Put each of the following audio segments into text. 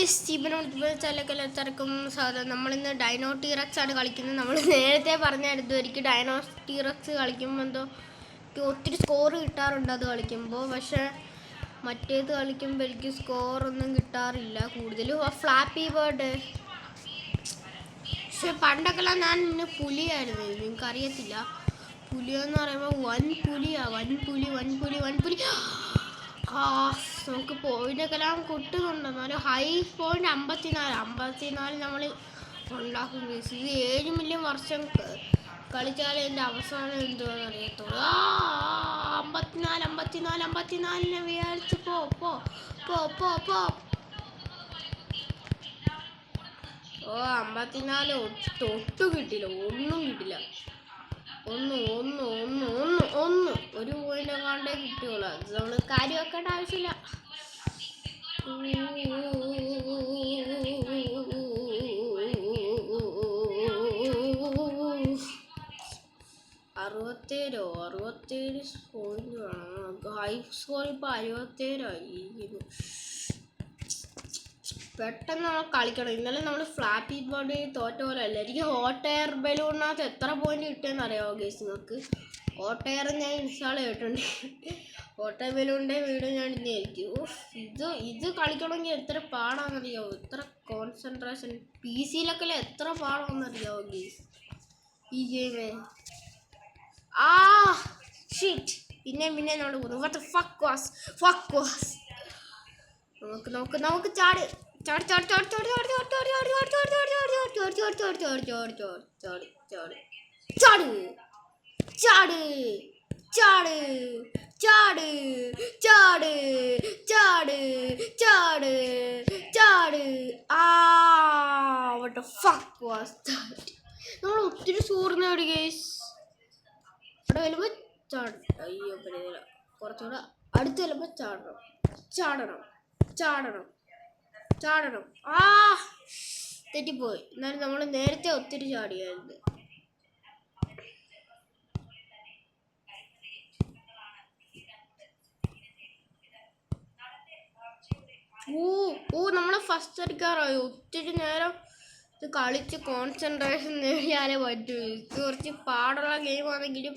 എല്ലാവർക്കും സാധാരണ നമ്മളിന്ന് ഡൈനോ ടീറക്സ് ആണ് കളിക്കുന്നത്. നമ്മൾ നേരത്തെ പറഞ്ഞായിരുന്നു എനിക്ക് ഡൈനോ ടീറക്സ് കളിക്കുമ്പോൾ എന്തോ ഒത്തിരി സ്കോർ കിട്ടാറുണ്ട് അത് കളിക്കുമ്പോൾ. പക്ഷേ മറ്റേത് കളിക്കുമ്പോൾ എനിക്ക് സ്കോറൊന്നും കിട്ടാറില്ല കൂടുതലും. ഫ്ലാപ്പി ബേർഡ് പക്ഷെ പണ്ടൊക്കെല്ലാം ഞാൻ ഇന്ന് പുലിയായിരുന്നു. നിങ്ങൾക്കറിയത്തില്ല, പുലിയെന്ന് പറയുമ്പോൾ വൻ പുലി. നമുക്ക് പോയിൻ്റൊക്കെല്ലാം കിട്ടുന്നുണ്ട്. എന്നാലും ഹൈ പോയിന്റ് 54 നമ്മൾ ഉണ്ടാക്കും. ഇത് 7 മില്യൺ വർഷം കളിച്ചാലേ എൻ്റെ അവസാനം എന്തുവാന്ന് അറിയത്തുള്ളൂ. 54 വിചാരിച്ച് പോ. ഓ 54 തൊട്ടു കിട്ടില്ല, ഒന്നും കിട്ടില്ല. ഒന്ന് ഒരു പോയിന്റ് കാണ്ടേ കിട്ടിയോളൂ. അത് നമ്മൾ കാര്യം വെക്കേണ്ട ആവശ്യമില്ല. 67 പോയിന്റ് വേണം. ഹൈ സ്കോർ ഇപ്പോൾ 67 പെട്ടെന്ന് നമ്മൾ കളിക്കണം. ഇന്നലെ നമ്മൾ ഫ്ലാപ്പി ബോർഡ് തോറ്റ പോലെ അല്ല. എനിക്ക് ഹോട്ട് എയർ ബലൂണിനകത്ത് എത്ര പോയിന്റ് കിട്ടിയെന്ന് അറിയാമോ ഗൈസ് നിങ്ങൾക്ക്? ഹോട്ട് എയർ ഞാൻ ഇൻസ്റ്റാൾ ചെയ്തിട്ടുണ്ട്. ഹോട്ട് എയർ ബലൂണിൻ്റെ വീഡിയോ ഞാൻ ഇന്നായിരിക്കും. ഇത് കളിക്കണമെങ്കിൽ എത്ര പാടാണെന്നറിയാമോ? എത്ര കോൺസെൻട്രേഷൻ PC യിലൊക്കെ എത്ര പാടാണെന്നറിയാമോ ഗൈസ് ഈ ഗെയിമേ? ഷിറ്റ്. പിന്നെ നമ്മൾ what the fuck was നമുക്ക് ചാട്. What the fuck was that? നമ്മൾ ഒത്തിരി സ്കോർ നേടി ഗൈസ്. അവിടെ വരുമ്പോൾ അയ്യോ പറ്റില്ല. കുറച്ചുകൂടെ അടുത്ത് വരുമ്പോൾ ചാടണം. തെറ്റിപ്പോയി. എന്നാലും നമ്മൾ നേരത്തെ ഒത്തിരി ചാടിയായിരുന്നു. നമ്മളെ ഫസ്റ്റ് അടിക്കാറായി. ഒത്തിരി നേരം ഇത് കളിച്ച് കോൺസെൻട്രേഷൻ നേടിയാലേ പറ്റൂ. ഇത് കുറച്ച് പാടുള്ള ഗെയിമാണെങ്കിലും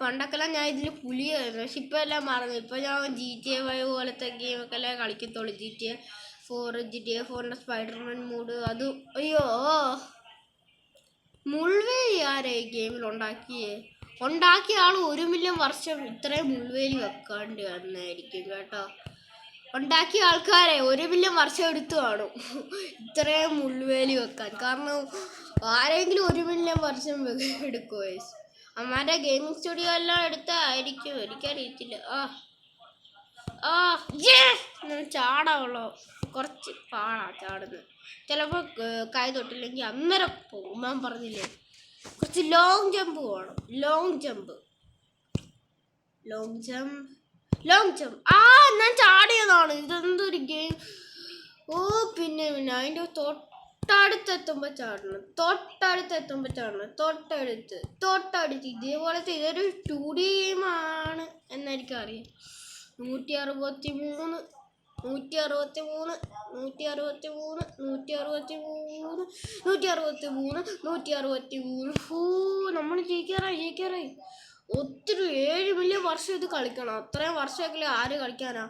പണ്ടൊക്കെല്ലാം ഞാൻ ഇതിൽ പുലിയായിരുന്നു. പക്ഷെ ഇപ്പോൾ എല്ലാം മറന്നു. ഇപ്പോൾ ഞാൻ GTA 5 പോലത്തെ ഗെയിമൊക്കെ എല്ലാം കളിക്കത്തുള്ളൂ. GTA 4 സ്പൈഡർമാൻ മൂഡ് അത്. അയ്യോ, മുൾവേലി ആരെ ഈ ഗെയിമിൽ ഉണ്ടാക്കിയ ആൾ 1 മില്യൺ വർഷം ഇത്രയും മുൾവേലി വെക്കാണ്ട് വന്നായിരിക്കും കേട്ടോ. ഉണ്ടാക്കിയ ആൾക്കാരെ 1 മില്യൺ വർഷം എടുത്തു കാണും ഇത്രയും മുൾവേലി വെക്കാൻ. കാരണം ആരെങ്കിലും 1 മില്യൺ വർഷം എടുക്കുമോ? അമ്മാരുടെ ഗെയിമിംഗ് സ്റ്റുഡിയോ എല്ലാം എടുത്തായിരിക്കും, എനിക്കറിയത്തില്ല. ചാടാവുള്ളൂ, കുറച്ച് പാടാ ചാടുന്നത്. ചിലപ്പോൾ കൈ തൊട്ടില്ലെങ്കിൽ അന്നേരം പോകും. ഞാൻ പറഞ്ഞില്ലേ, കുറച്ച് ലോങ് ജമ്പ് വേണം. Long jump. ഞാൻ ചാടിയതാണ്. ഇതെന്തൊരു ഗെയിം! പിന്നെ അതിൻ്റെ തൊട്ടടുത്തെത്തുമ്പോൾ ചാടണം. തൊട്ടടുത്ത് ഇതേപോലത്തെ ഇതൊരു 2D ഗെയിമാണ് എന്നെനിക്കറിയാം. 163 നമ്മൾ ജയിക്കാറായി. ഒത്തിരി 7 മില്യൺ വർഷം ഇത് കളിക്കണം. അത്രയും വർഷമൊക്കെ ആര് കളിക്കാനാ?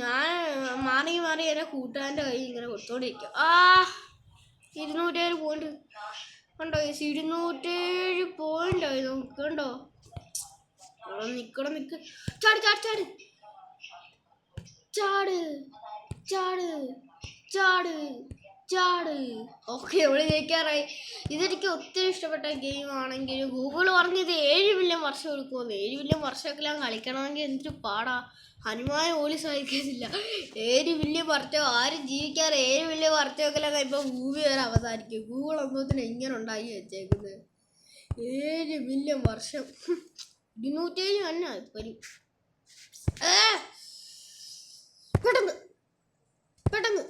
ഞാൻ മാറി എന്നെ കൂട്ടുകാരൻ്റെ കൈ ഇങ്ങനെ കൊടുത്തോണ്ടിരിക്കും. 207 പോയിന്റ് കണ്ടോ? 207 പോയിന്റ് ആയി. നമുക്ക് കണ്ടോ? നിക്ക് ചാട്. ഓക്കെ, ഇവിടെ ജയിക്കാറായി. ഇതെനിക്ക് ഒത്തിരി ഇഷ്ടപ്പെട്ട ഗെയിം ആണെങ്കിലും ഗൂഗിൾ പറഞ്ഞത് 7 മില്യൺ വർഷം എടുക്കുമെന്ന്. 7 മില്യൺ വർഷമൊക്കെ ഞാൻ കളിക്കണമെങ്കിൽ എന്തൊരു പാടാ. ഹനുമാൻ പോലും സഹിക്കുന്നില്ല. 7 മില്യൺ വർഷം ആരും ജീവിക്കാറ്. 7 മില്യൺ വർഷമൊക്കെ കഴിയുമ്പോൾ ഭൂമി വരെ അവസാനിക്കും. ഗൂഗിൾ ഒന്നത്തിന് എങ്ങനെ ഉണ്ടാക്കി വെച്ചേക്കുന്നത്? 7 മില്യൺ വർഷം 207 തന്നെ വരും. പെട്ടെന്ന്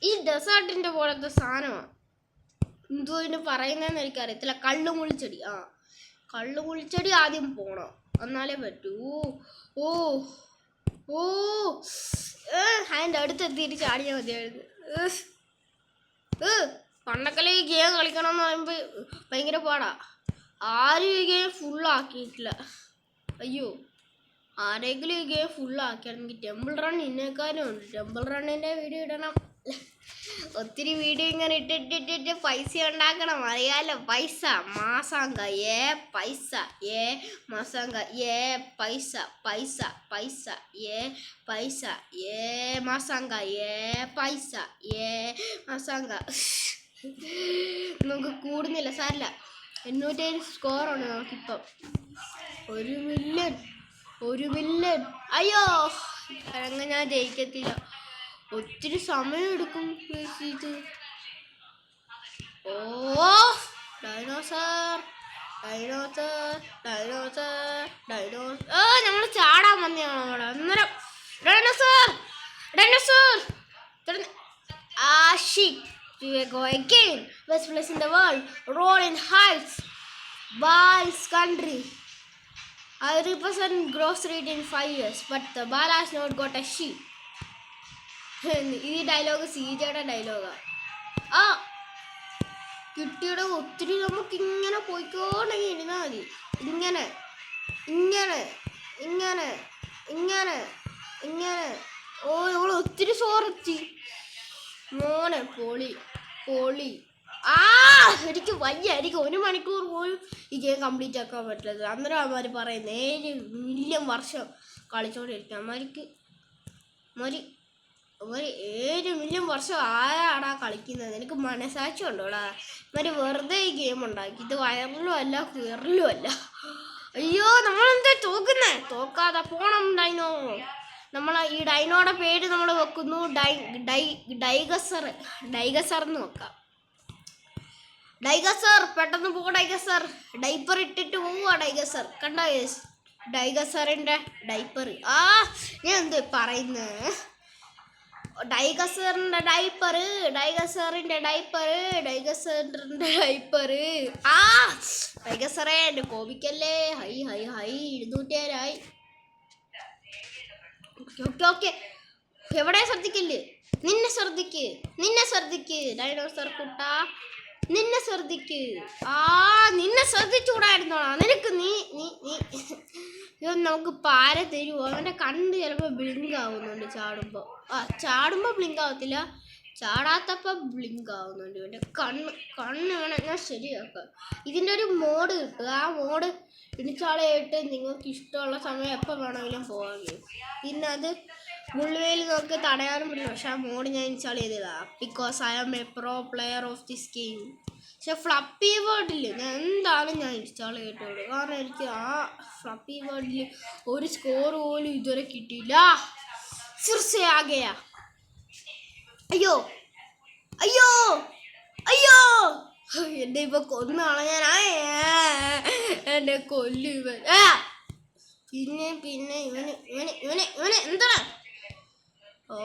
ഈ ഡെസേർട്ടിന്റെ പോലത്തെ സാധനമാണ്. എന്തോ ഇതിന് പറയുന്നതെന്ന് എനിക്കറിയത്തില്ല. കള്ളുമുളിച്ചെടി ആദ്യം പോണം, എന്നാലേ പറ്റൂ. അതിൻ്റെ അടുത്തെത്തിയിട്ട് ചാടിയാൽ മതിയായിരുന്നു. പണ്ടൊക്കെ ഈ ഗെയിം കളിക്കണം എന്ന് പറയുമ്പോൾ ഭയങ്കര പാടാ. ആരും ഈ ഗെയിം ഫുള്ളാക്കിയിട്ടില്ല. അയ്യോ, ആരെങ്കിലും ഈ ഗെയിം ഫുള്ളാക്കിയാണെങ്കിൽ ടെമ്പിൾ റൺ ഇന്നേക്കാരും ഉണ്ട്. ടെമ്പിൾ റണ്ണിൻ്റെ വീഡിയോ ഇടണം. ഒത്തിരി വീഡിയോ ഇങ്ങനെ ഇട്ടിട്ടിട്ടിട്ട് പൈസ ഉണ്ടാക്കണം. അറിയാലോ, പൈസ മാസാങ്ക പൈസ മാസാങ്ക പൈസ പൈസ പൈസ പൈസ മാസാങ്ക പൈസ മാസാങ്ക. നമുക്ക് കൂടുന്നില്ല, സാരില്ല. 807 സ്കോറുണ്ട് നമുക്കിപ്പം. 1 മില്യൺ. അയ്യോ, അങ്ങനെ ഞാൻ ജയിക്കത്തില്ല. ഒത്തിരി സമയം എടുക്കും ഇത്. ഓ, ഡൈനോസർ ഡൈനോസർ ഡൈനോസർ ഡൈനോസർ. നമ്മൾ ചാടാൻ വന്നതാണ് അവിടെ. അന്നേരം dinosaur dinosaur. We go again. Best place in the world. Rolling Heights, Baal's country. I represent grocery in 5 years, but the Baal has not got a sheep. ഈ dialogue സീജയുടെ ഡയലോഗാണ്. ആ കിട്ടിയുടെ ഒത്തിരി നമുക്കിങ്ങനെ പോയിക്കോണ്ടെങ്കിൽ ഇരുന്നാൽ മതി. ഇങ്ങനെ ഇങ്ങനെ ഇങ്ങനെ ഇങ്ങനെ ഇങ്ങനെ. ഓ, നമ്മൾ ഒത്തിരി സോറെത്തി മോനെ. പൊളി പൊളി. എനിക്ക് വയ്യ. എനിക്ക് 1 മണിക്കൂർ പോലും ഈ ഗെയിം കംപ്ലീറ്റ് ആക്കാൻ പറ്റില്ല. അന്നേരം അവന്മാർ പറയുന്നത് 7 മില്യൺ വർഷം കളിച്ചോണ്ടിരിക്കും. അവന്മാർക്ക് 7 മില്യൺ വർഷം ആരാടാ കളിക്കുന്നത്? എനിക്ക് മനസാക്ഷി ഉണ്ടോടാ? ഇവര് വെറുതെ ഈ ഗെയിം ഉണ്ടാക്കി. ഇത് വയറിലും അല്ല കയറിലും അല്ല. അയ്യോ, നമ്മളെന്താ തോക്കുന്നേ? തോക്കാതെ പോണം ഡൈനോ. നമ്മൾ ഈ ഡൈനോയുടെ പേര് നമ്മൾ വെക്കുന്നു ഡൈഗസർ. ഡൈഗസർ എന്ന് വെക്കാം. ഡൈഗസർ, പെട്ടെന്ന് പോ ഡൈഗസർ. ഡൈപ്പർ ഇട്ടിട്ട് പോവാ ഡൈഗസർ. കണ്ടോ ഡൈഗസറിൻ്റെ ഡൈപ്പർ. ഞാൻ എന്ത് പറയുന്നത്? ഡൈഗസറിൻ്റെ ഡൈപ്പർ ഡൈഗസറിൻ്റെ ഡൈപ്പർ ഡൈഗസറിൻ്റെ ഡൈപ്പർ. ഡൈഗസറേ, എൻ്റെ കോപിക്കല്ലേ. Hi hi hi 207 okay. എവിടെ ശ്രദ്ധിക്കില്ലേ? നിന്നെ ശ്രദ്ധിക്ക് ഡൈനോസർ കുട്ടാ, നിന്നെ ശ്രദ്ധിക്ക്. നിന്നെ ശ്രദ്ധിച്ചുകൂടായിരുന്നോളാ നിനക്ക്? നീ നമുക്ക് പാര തരുമോ? അവൻ്റെ കണ്ണ് ചിലപ്പോൾ ബ്ലിങ്ക് ആവുന്നുണ്ട് ചാടുമ്പോൾ ബ്ലിങ്ക് ആവത്തില്ല, ചാടാത്തപ്പോൾ ബ്ലിങ്ക് ആവുന്നുണ്ട്. ഇവൻ്റെ കണ്ണ് വേണം ഞാൻ ശരിയാക്കാം. ഇതിൻ്റെ ഒരു മോഡ് കിട്ടും. ആ മോഡ് ഇടിച്ചാളായിട്ട് നിങ്ങൾക്ക് ഇഷ്ടമുള്ള സമയം എപ്പോൾ വേണമെങ്കിലും പോകാൻ കഴിയും. പിന്നെ അത് മുള്ളുവേൽ നമുക്ക് തടയാനും പറ്റില്ല. പക്ഷെ ആ മോഡ് ഞാൻ ഇൻസ്റ്റാൾ ചെയ്തതാണ്. Because I am a pro player of this game. പക്ഷെ ഫ്ലപ്പി വേർഡിൽ ഞാൻ എന്തായാലും ഞാൻ ഇൻസ്റ്റാൾ ചെയ്തിട്ടുള്ളൂ. കാരണം എനിക്ക് ആ ഫ്ലപ്പി വേർഡിൽ ഒരു സ്കോർ പോലും ഇതുവരെ കിട്ടിയില്ല. സിർസയാകയാ. അയ്യോ അയ്യോ അയ്യോ, എന്നെ ഇപ്പൊ കൊന്നാണ് ഞാൻ. എന്നെ കൊല്ലുവൻ. പിന്നെ ഇവന് എന്താണ്? ഓ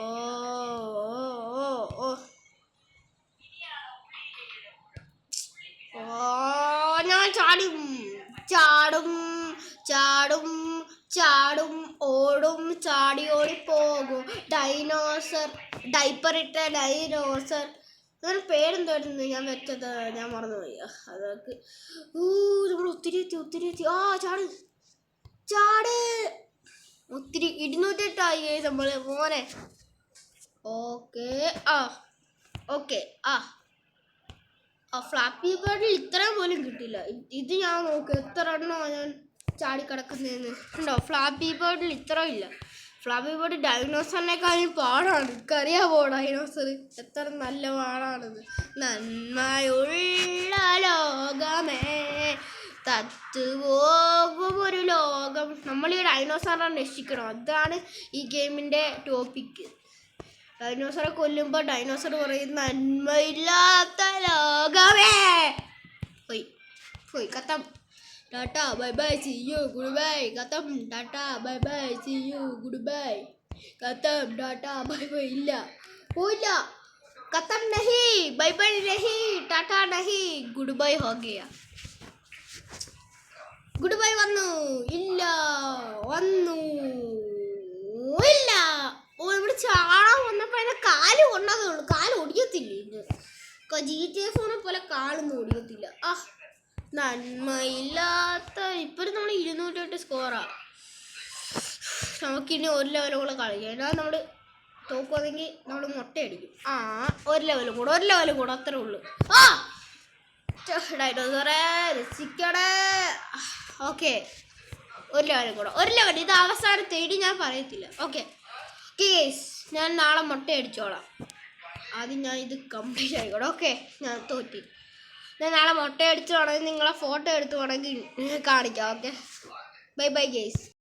ഞാൻ ചാടും ഓടും ചാടി ഓടിപ്പോകും. ഡൈനോസർ, ഡൈപ്പർ ഇട്ട ഡൈനോസർ. അങ്ങനെ പേരെന്തായിരുന്നു ഞാൻ വെച്ചത്? ഞാൻ മറന്നുപോയി. അതൊക്കെ നമ്മൾ ഒത്തിരി എത്തി. ചാട് ഒത്തിരി 208 നമ്മൾ മോനെ. ഓക്കെ. ഫ്ലാപ്പി ബേർഡിൽ ഇത്രയും പോലും കിട്ടില്ല. ഇത് ഞാൻ നോക്ക് എത്ര എണ്ണമാണ് ഞാൻ ചാടിക്കിടക്കുന്നതെന്ന്. ഉണ്ടോ? ഫ്ലാപ്പി ബേർഡിൽ ഇത്ര ഇല്ല. ഫ്ലാപ്പി ബേർഡ് ഡൈനോസറിനെക്കാളും പാടാണ്. എനിക്കറിയാമോ ഡൈനോസർ എത്ര നല്ല പാടാണെന്ന്. നന്മയുള്ള ലോകമേ തത്തുപോകും ഒരു ലോകം. നമ്മൾ ഈ ഡൈനോസറിനെ രക്ഷിക്കണം. അതാണ് ഈ ഗെയിമിൻ്റെ ടോപ്പിക്ക്. ഡൈനോസറെ കൊല്ലുമ്പോൾ ഡൈനോസർ പറയും നന്മയില്ലാത്ത ലോകമേ. പോയി കത്തം. Tata bye bye see you goodbye. കത്തം. Tata bye bye see you goodbye. കത്തം. Tata bye bye. ഇല്ല, പോയില്ല. കത്തം നഹി, ബൈ ബൈ നഹി, ടാറ്റാ നഹി, ഗുഡ് ബൈ ഹോ ഗയാ. ഗുഡ് ബൈ വന്നു ഇല്ല, വന്നു ഇല്ല, ഓ ഇവിടെ ചാടാൻ വന്നപ്പോൾ അതിനെ കാല് കൊണ്ടതേ ഉള്ളൂ, കാല് ഒടിയത്തില്ല. ഇത് GTA 4 പോലെ കാലൊന്നും ഒടിയത്തില്ല. ആ നന്മയില്ലാത്ത ഇപ്പോഴും നമ്മൾ 208 സ്കോറാ. നമുക്കിനി ഒരു ലെവലും കൂടെ കളിക്കാം. എന്നാൽ നമ്മൾ തോക്കുവാണെങ്കിൽ നമ്മൾ മുട്ടയടിക്കും. ഒരു ലെവലും കൂടെ അത്രേ ഉള്ളൂ. ഡൈനോസറേ രസിക്കണേ. ഓക്കെ, ഒരു ലെവൽ ഇത് അവസാനം തേടി ഞാൻ പറയത്തില്ല. ഓക്കെ കേസ്, ഞാൻ നാളെ മുട്ടയടിച്ചോളാം. ആദ്യം ഞാൻ ഇത് കംപ്ലീറ്റ് ആയിക്കോട്ടെ. ഓക്കെ, ഞാൻ തോറ്റി. ഞാൻ നാളെ മുട്ടയടിച്ചു വേണമെങ്കിൽ നിങ്ങളെ ഫോട്ടോ എടുത്ത് വേണമെങ്കിൽ കാണിക്കാം. Okay, by guys.